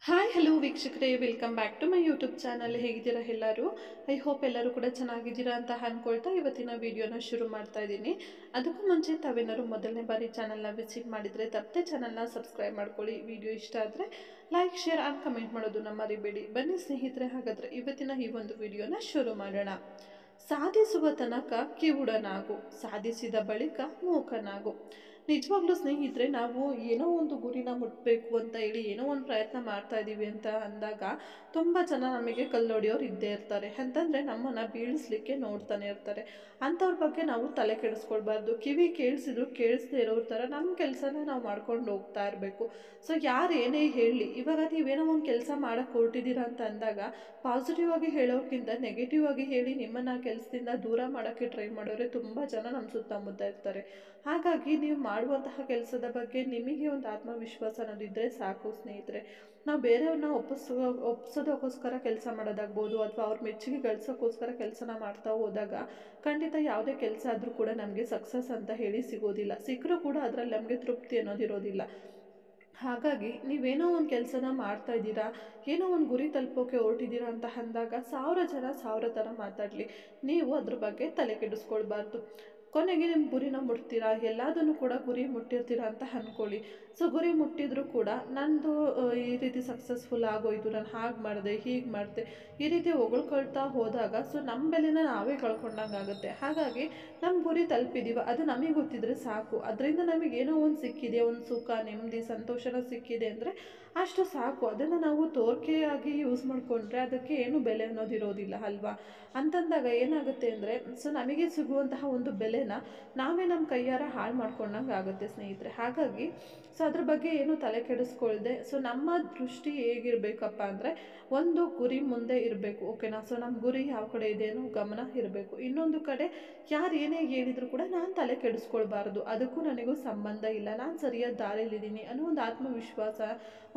Hi hello ವೀಕ್ಷಕರೇ, welcome back to my YouTube channel. ಹೇಗಿದ್ದೀರಾ ಎಲ್ಲರೂ? ಐ ಹೋಪ್ ಎಲ್ಲರೂ ಕೂಡ ಚೆನ್ನಾಗಿದ್ದೀರಾ ಅಂತ ಅಂದ್ಕೊಳ್ತಾ ಇವತ್ತಿನ ವಿಡಿಯೋನ ಶುರು ಮಾಡ್ತಾ ಇದ್ದೀನಿ. ಅದಕ್ಕೂ ಮುಂಚೆ ತಾವೇನಾದ್ರು ಮೊದಲನೇ ಬಾರಿ ಚಾನಲ್ನ ವಿಸಿಟ್ ಮಾಡಿದರೆ ತಪ್ಪದೆ ಚಾನಲ್ನ ಸಬ್ಸ್ಕ್ರೈಬ್ ಮಾಡ್ಕೊಳ್ಳಿ. ವಿಡಿಯೋ ಇಷ್ಟ ಆದರೆ ಲೈಕ್, ಶೇರ್ ಆ್ಯಂಡ್ ಕಮೆಂಟ್ ಮಾಡೋದನ್ನ ಮರಿಬೇಡಿ. ಬನ್ನಿ ಸ್ನೇಹಿತರೆ, ಹಾಗಾದರೆ ಇವತ್ತಿನ ಈ ಒಂದು ವಿಡಿಯೋನ ಶುರು ಮಾಡೋಣ. ಸಾಧಿಸುವ ತನಕ ಕಿವುಡನಾಗು, ಸಾಧಿಸಿದ ಬಳಿಕ ಮೂಕನಾಗು. ನಿಜವಾಗ್ಲೂ ಸ್ನೇಹಿತರೆ, ನಾವು ಏನೋ ಒಂದು ಗುರಿನ ಮುಟ್ಟಬೇಕು ಅಂತ ಹೇಳಿ ಏನೋ ಒಂದು ಪ್ರಯತ್ನ ಮಾಡ್ತಾ ಇದ್ದೀವಿ ಅಂತ ಅಂದಾಗ ತುಂಬ ಜನ ನಮಗೆ ಕಲ್ಲೊಡೆಯೋರು ಇದ್ದೇ ಇರ್ತಾರೆ. ಅಂತಂದರೆ ನಮ್ಮನ್ನು ಬೀಳಿಸ್ಲಿಕ್ಕೆ ನೋಡ್ತಾನೆ ಇರ್ತಾರೆ. ಅಂಥವ್ರ ಬಗ್ಗೆ ನಾವು ತಲೆ ಕೆಡಿಸ್ಕೊಳ್ಬಾರ್ದು. ಕಿವಿ ಕೇಳಿಸಿದ್ರು ಕೇಳಿಸ್ದೇ ಇರೋರ ಥರ ನಮ್ಮ ಕೆಲಸನ ನಾವು ಮಾಡ್ಕೊಂಡು ಹೋಗ್ತಾ ಇರಬೇಕು. ಸೊ ಯಾರು ಏನೇ ಹೇಳಲಿ, ಇವಾಗ ನೀವೇನೋ ಒಂದು ಕೆಲಸ ಮಾಡೋಕ್ಕೆ ಹೊರಟಿದ್ದೀರಾ ಅಂತ ಅಂದಾಗ ಪಾಸಿಟಿವ್ ಆಗಿ ಹೇಳೋಕ್ಕಿಂತ ನೆಗೆಟಿವ್ ಆಗಿ ಹೇಳಿ ನಿಮ್ಮನ್ನು ಕೆಲಸದಿಂದ ದೂರ ಮಾಡೋಕ್ಕೆ ಟ್ರೈ ಮಾಡೋರೆ ತುಂಬ ಜನ ನಮ್ಮ ಸುತ್ತಮುತ್ತ ಇರ್ತಾರೆ. ಹಾಗಾಗಿ ನೀವು ಮಾಡುವಂತಹ ಕೆಲಸದ ಬಗ್ಗೆ ನಿಮಗೆ ಒಂದು ಆತ್ಮವಿಶ್ವಾಸ ಅನ್ನೋದಿದ್ದರೆ ಸಾಕು ಸ್ನೇಹಿತರೆ. ನಾವು ಬೇರೆಯವ್ರನ್ನ ಒಪ್ಸೋದಕ್ಕೋಸ್ಕರ ಕೆಲಸ ಮಾಡೋದಾಗ್ಬೋದು, ಅಥವಾ ಅವ್ರ ಮೆಚ್ಚುಗೆ ಗಳಿಸೋಕ್ಕೋಸ್ಕರ ಕೆಲಸನ ಮಾಡ್ತಾ ಹೋದಾಗ ಖಂಡಿತ ಯಾವುದೇ ಕೆಲಸ ಆದರೂ ಕೂಡ ನಮಗೆ ಸಕ್ಸಸ್ ಅಂತ ಹೇಳಿ ಸಿಗೋದಿಲ್ಲ. ಸಿಕ್ಕರೂ ಕೂಡ ಅದರಲ್ಲಿ ನಮಗೆ ತೃಪ್ತಿ ಅನ್ನೋದಿರೋದಿಲ್ಲ. ಹಾಗಾಗಿ ನೀವೇನೋ ಒಂದು ಕೆಲಸನ ಮಾಡ್ತಾ ಇದ್ದೀರಾ, ಏನೋ ಒಂದು ಗುರಿ ತಲುಪೋಕೆ ಹೊರಟಿದ್ದೀರಾ ಅಂತ ಅಂದಾಗ 1000 ಜನ 1000 ಥರ ಮಾತಾಡಲಿ, ನೀವು ಅದ್ರ ಬಗ್ಗೆ ತಲೆ ಕೆಡಿಸ್ಕೊಳ್ಬಾರ್ದು. ಕೊನೆಗೆ ನಿಮ್ಮ ಗುರಿನ ಮುಟ್ತೀರಾ, ಎಲ್ಲದನ್ನು ಕೂಡ ಗುರಿ ಮುಟ್ಟಿರ್ತೀರಾ ಅಂತ ಅಂದ್ಕೊಳ್ಳಿ. ಸೊ ಗುರಿ ಮುಟ್ಟಿದ್ರೂ ಕೂಡ ನಂದು ಈ ರೀತಿ ಸಕ್ಸಸ್ಫುಲ್ ಆಗೋಯ್ತು, ನಾನು ಹಾಗೆ ಮಾಡಿದೆ ಹೀಗೆ ಮಾಡಿದೆ ಈ ರೀತಿ ಹೊಗಳ್ಕೊಳ್ತಾ ಹೋದಾಗ ಸೊ ನಮ್ಮ ಬೆಲೆನ ನಾವೇ ಕಳ್ಕೊಂಡಂಗೆ ಆಗುತ್ತೆ. ಹಾಗಾಗಿ ನಮ್ಮ ಗುರಿ ತಲುಪಿದ್ದೀವ ಅದು ನಮಗೆ ಗೊತ್ತಿದ್ರೆ ಸಾಕು. ಅದರಿಂದ ನಮಗೇನೋ ಒಂದು ಸಿಕ್ಕಿದೆ, ಒಂದು ಸುಖ, ನೆಮ್ಮದಿ, ಸಂತೋಷನ ಸಿಕ್ಕಿದೆ ಅಂದರೆ ಅಷ್ಟು ಸಾಕು. ಅದನ್ನು ನಾವು ತೋರಿಕೆಯಾಗಿ ಯೂಸ್ ಮಾಡಿಕೊಂಡ್ರೆ ಅದಕ್ಕೆ ಏನು ಬೆಲೆ ಅನ್ನೋದಿರೋದಿಲ್ಲ ಅಲ್ವಾ? ಅಂತಂದಾಗ ಏನಾಗುತ್ತೆ ಅಂದರೆ ಸೊ ನಮಗೆ ಸಿಗುವಂತಹ ಒಂದು ಬೆಲೆನ ನಾವೇ ನಮ್ಮ ಕೈಯಾರ ಹಾಳು ಮಾಡ್ಕೊಂಡಂಗೆ ಆಗುತ್ತೆ ಸ್ನೇಹಿತರೆ. ಹಾಗಾಗಿ ಸೊ ಅದ್ರ ಬಗ್ಗೆ ಏನು ತಲೆ ಕೆಡಿಸ್ಕೊಳ್ದೆ ಸೊ ನಮ್ಮ ದೃಷ್ಟಿ ಹೇಗಿರಬೇಕಪ್ಪ ಅಂದರೆ ಒಂದು ಗುರಿ ಮುಂದೆ ಇರಬೇಕು, ಓಕೆನಾ? ಸೊ ನಮ್ಮ ಗುರಿ ಯಾವ ಕಡೆ ಇದೆ ಅನ್ನೋ ಗಮನ ಇರಬೇಕು. ಇನ್ನೊಂದು ಕಡೆ ಯಾರು ಏನೇ ಹೇಳಿದರೂ ಕೂಡ ನಾನು ತಲೆ ಕೆಡಿಸ್ಕೊಳ್ಬಾರ್ದು, ಅದಕ್ಕೂ ನನಗೂ ಸಂಬಂಧ ಇಲ್ಲ, ನಾನು ಸರಿಯಾದ ದಾರಿಯಲ್ಲಿದ್ದೀನಿ ಅನ್ನೋ ಒಂದು ಆತ್ಮವಿಶ್ವಾಸ,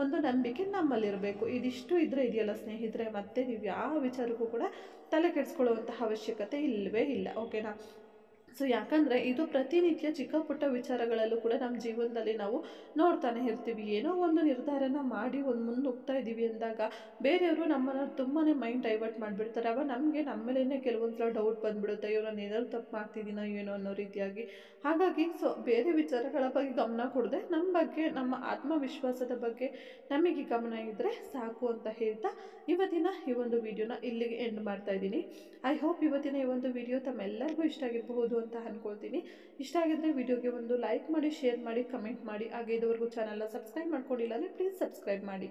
ಒಂದು ನಂಬಿಕೆ ನಮ್ಮಲ್ಲಿರಬೇಕು. ಇದಿಷ್ಟು ಇದ್ದರೆ ಇದೆಯಲ್ಲ ಸ್ನೇಹಿತರೆ, ಮತ್ತೆ ನೀವು ಯಾವ ವಿಚಾರಕ್ಕೂ ಕೂಡ ತಲೆ ಕೆಡಿಸ್ಕೊಳ್ಳುವಂತಹ ಅವಶ್ಯಕತೆ ಇಲ್ಲವೇ ಇಲ್ಲ, ಓಕೆನಾ? ಸೊ ಯಾಕಂದರೆ ಇದು ಪ್ರತಿನಿತ್ಯ ಚಿಕ್ಕ ಪುಟ್ಟ ವಿಚಾರಗಳಲ್ಲೂ ಕೂಡ ನಮ್ಮ ಜೀವನದಲ್ಲಿ ನಾವು ನೋಡ್ತಾನೆ ಇರ್ತೀವಿ. ಏನೋ ಒಂದು ನಿರ್ಧಾರನ ಮಾಡಿ ಒಂದು ಮುಂದೆ ಹೋಗ್ತಾ ಇದ್ದೀವಿ ಅಂದಾಗ ಬೇರೆಯವರು ನಮ್ಮನ್ನು ತುಂಬಾ ಮೈಂಡ್ ಡೈವರ್ಟ್ ಮಾಡಿಬಿಡ್ತಾರೆ. ಅವಾಗ ನಮಗೆ ನಮ್ಮ ಮೇಲೇ ಕೆಲವೊಂದು ಸಲ ಡೌಟ್ ಬಂದುಬಿಡುತ್ತೆ, ಅಯ್ಯೋ ನಾನು ಏನಾದ್ರು ತಪ್ಪು ಮಾಡ್ತಿದ್ದೀನೋ ಏನೋ ಅನ್ನೋ ರೀತಿಯಾಗಿ. ಹಾಗಾಗಿ ಸೊ ಬೇರೆ ವಿಚಾರಗಳ ಬಗ್ಗೆ ಗಮನ ಕೊಡದೆ ನಮ್ಮ ಬಗ್ಗೆ, ನಮ್ಮ ಆತ್ಮವಿಶ್ವಾಸದ ಬಗ್ಗೆ ನಮಗೆ ಗಮನ ಇದ್ದರೆ ಸಾಕು ಅಂತ ಹೇಳ್ತಾ ಇವತ್ತಿನ ಈ ಒಂದು ವಿಡಿಯೋನ ಇಲ್ಲಿಗೆ ಎಂಡ್ ಮಾಡ್ತಾ ಇದ್ದೀನಿ. ಐ ಹೋಪ್ ಇವತ್ತಿನ ಈ ಒಂದು ವಿಡಿಯೋ ತಮ್ಮೆಲ್ಲರಿಗೂ ಇಷ್ಟ ಆಗಿರಬಹುದು ಅಂತ ಅಂದ್ಕೊಳ್ತೀನಿ. ಇಷ್ಟ ಆಗಿದ್ರೆ ವಿಡಿಯೋಗೆ ಒಂದು ಲೈಕ್ ಮಾಡಿ, ಶೇರ್ ಮಾಡಿ, ಕಮೆಂಟ್ ಮಾಡಿ. ಹಾಗೆ ಇದುವರೆಗೂ ಚಾನಲ್ನ ಸಬ್ಸ್ಕ್ರೈಬ್ ಮಾಡ್ಕೊಂಡಿಲ್ಲ ಅಂದರೆ ಪ್ಲೀಸ್ ಸಬ್ಸ್ಕ್ರೈಬ್ ಮಾಡಿ.